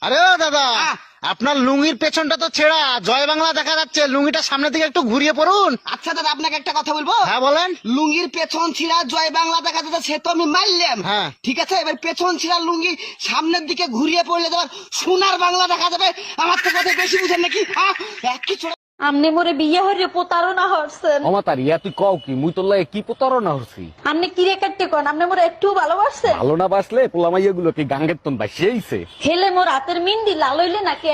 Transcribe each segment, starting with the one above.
আরে ও দাদা, আপনার লুঙ্গির পেছনটা তো ছেঁড়া, জয় বাংলা দেখা যাচ্ছে, লুঙ্গিটা সামনের দিকে একটু ঘুরিয়ে পড়ুন। আচ্ছা দাদা, আপনাকে একটা কথা বলবো। হ্যাঁ বলেন। লুঙ্গির পেছন ছিঁড়া জয় বাংলা দেখা যাচ্ছে, সে তো আমি মারলাম। হ্যাঁ। ঠিক আছে, এবার পেছন ছিঁড়া লুঙ্গি সামনের দিকে ঘুরিয়ে পড়লে তোমার সোনার বাংলা দেখা যাবে। আমার তো কথা বেশি বুঝেন নাকি? একই ছোট আমনে মোরে বিয়ে হইরে প্রতারণা হরছেন। অমাতার ইয়া তুই কও কি মুই তোর লাগে কি প্রতারণা হচ্ছি? আমনে কিরে কাটতে কোন আমনে মোরে একটু ভালোবাসছেন? ভালো না বাসলে পোলামাইয়া গুলো কি গাঙ্গের তন বাসিয়েছে? হেলে মোর হাতের মিন্দি লাল হইলে নাকি?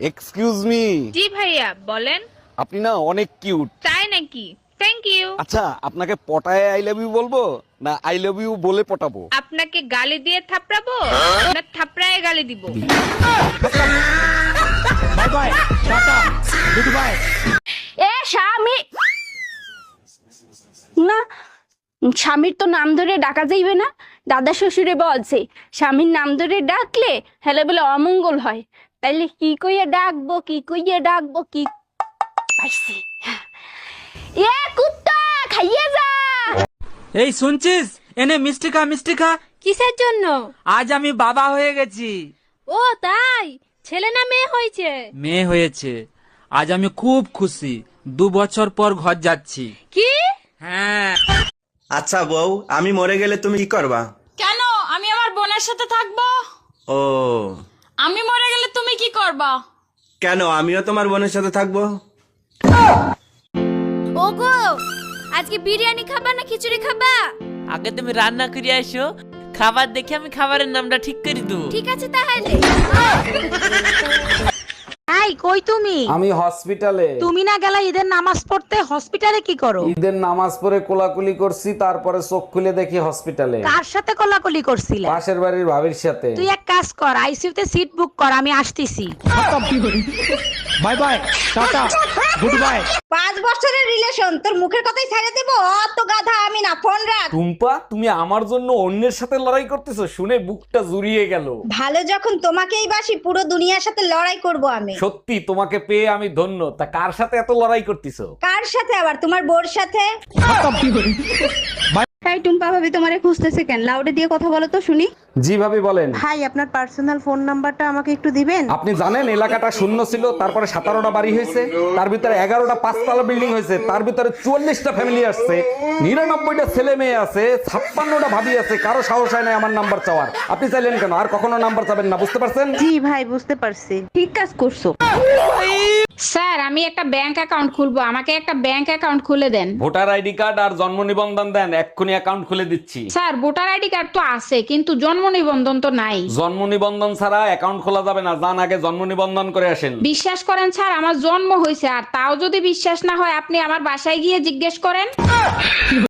Excuse me. জি ভাইয়া বলেন। আপনি না অনেক কিউট। তাই নাকি? Thank you. আচ্ছা, আপনাকে পটায় আই লাভ ইউ বলবো না আই লাভ ইউ বলে পটাবো? আপনাকে গালি দিয়ে থাপড়াবো না থাপড়ায় গালি দিব? এ স্বামী না, স্বামীর তো নাম ধরে ডাকা যাইবে না। দাদা শ্বশুরে বলছে স্বামীর নাম ধরে ডাকলে হেলে বলে অমঙ্গল হয়। তাইলে কি কইয়া ডাকবো, কি কইয়া ডাকবো, কি পাইছি। এ কুত্তা খাইয়ে যা। এই শুনছিস, এনে মিষ্টি খা, মিষ্টি খা। কিসের জন্য? আজ আমি বাবা হয়ে গেছি। ও তাই? ছেলে না মেয়ে হয়েছে? মেয়ে হয়েছে। আজ আমি খুব খুশি। 2 বছর পর ঘর যাচ্ছি। কি? হ্যাঁ। আচ্ছা বউ, আমি মরে গেলে তুমি কি করবা? কেন? আমি আমার বোনের সাথে থাকবো। ও, আমি মরে গেলে তুমি কি করবা? কেন আমিও তোমার বোনের সাথে থাকবো? ওগো, আজকে বিরিয়ানি খাবা না খিচুড়ি খাবা? আগে তুমি রান্না করে আসো, খাবার দেখে আমি খাবারের নামটা ঠিক করে দেবো। ঠিক আছে তাহলে। এই কই তুমি? আমি হসপিটালে। তুমি না গেলা ঈদের নামাজ পড়তে? হসপিটালে কি করো? ঈদের নামাজ পড়ে কোলাকুলি করছি, তারপরে চোখ খুলে দেখি হসপিটালে। কার সাথে কোলাকুলি করছিলে? পাশের বাড়ির ভাবির সাথে। তুই এক কাজ কর, আইসিইউতে সিট বুক কর, আমি আসতেছি। Bye bye, tata, good bye. 5 বছরের রিলেশন, তোর মুখের কথাই ছেড়ে দেব? অত গাধা আমি না, ফোন রাখ। টুম্পা, তুমি আমার জন্য অন্যের সাথে লড়াই করতেছো শুনে বুকটা জুড়িয়ে গেল। ভালো যখন তোমাকেই বাসি, পুরো দুনিয়ার সাথে লড়াই করব আমি। সত্যি তোমাকে পেয়ে আমি ধন্য। তা কার সাথে এত লড়াই করতেছো? কার সাথে আবার? তোমার বোর সাথে। তাই টুম্পা ভাবি তোমারে খুঁজতেছে কেন? লাউডে দিয়ে কথা বলো তো শুনি। জি ভাবি বলেন। ভাই, আপনার পার্সোনাল ফোন নাম্বারটা আমাকে একটু দিবেন? আপনি জানেন এলাকাটা শূন্য ছিল, তারপরে 17টা বাড়ি হয়েছে, তার ভিতরে 11টা 5তলা বিল্ডিং হয়েছে, তার ভিতরে 44টা ফ্যামিলি আসছে, 99টা ছেলে মেয়ে আছে, 56টা ভাবি আছে, কারো সাহস হয় না আমার নাম্বার চাওয়ার। আপনি চাইলেন কেন? আর কখনো নাম্বার চাবেন না, বুঝতে পারছেন? জি ভাই, বুঝতে পারছি। ঠিক কাজ করছো। স্যার, আমি একটা ব্যাংক অ্যাকাউন্ট খুলবো, আমাকে একটা ব্যাংক অ্যাকাউন্ট খুলে দেন। ভোটার আইডি কার্ড আর জন্ম নিবন্ধন দেন, এক্ষুনি অ্যাকাউন্ট খুলে দিচ্ছি। স্যার, ভোটার আইডি কার্ড তো আছে কিন্তু জন্ম নিবন্ধন তো নাই। জন্ম নিবন্ধন ছাড়া অ্যাকাউন্ট খোলা যাবে না, যান আগে জন্ম নিবন্ধন করে আসেন। বিশ্বাস করেন স্যার, আমার জন্ম হয়েছে, আর তাও যদি বিশ্বাস না হয় আপনি আমার বাসায় গিয়ে জিজ্ঞেস করেন।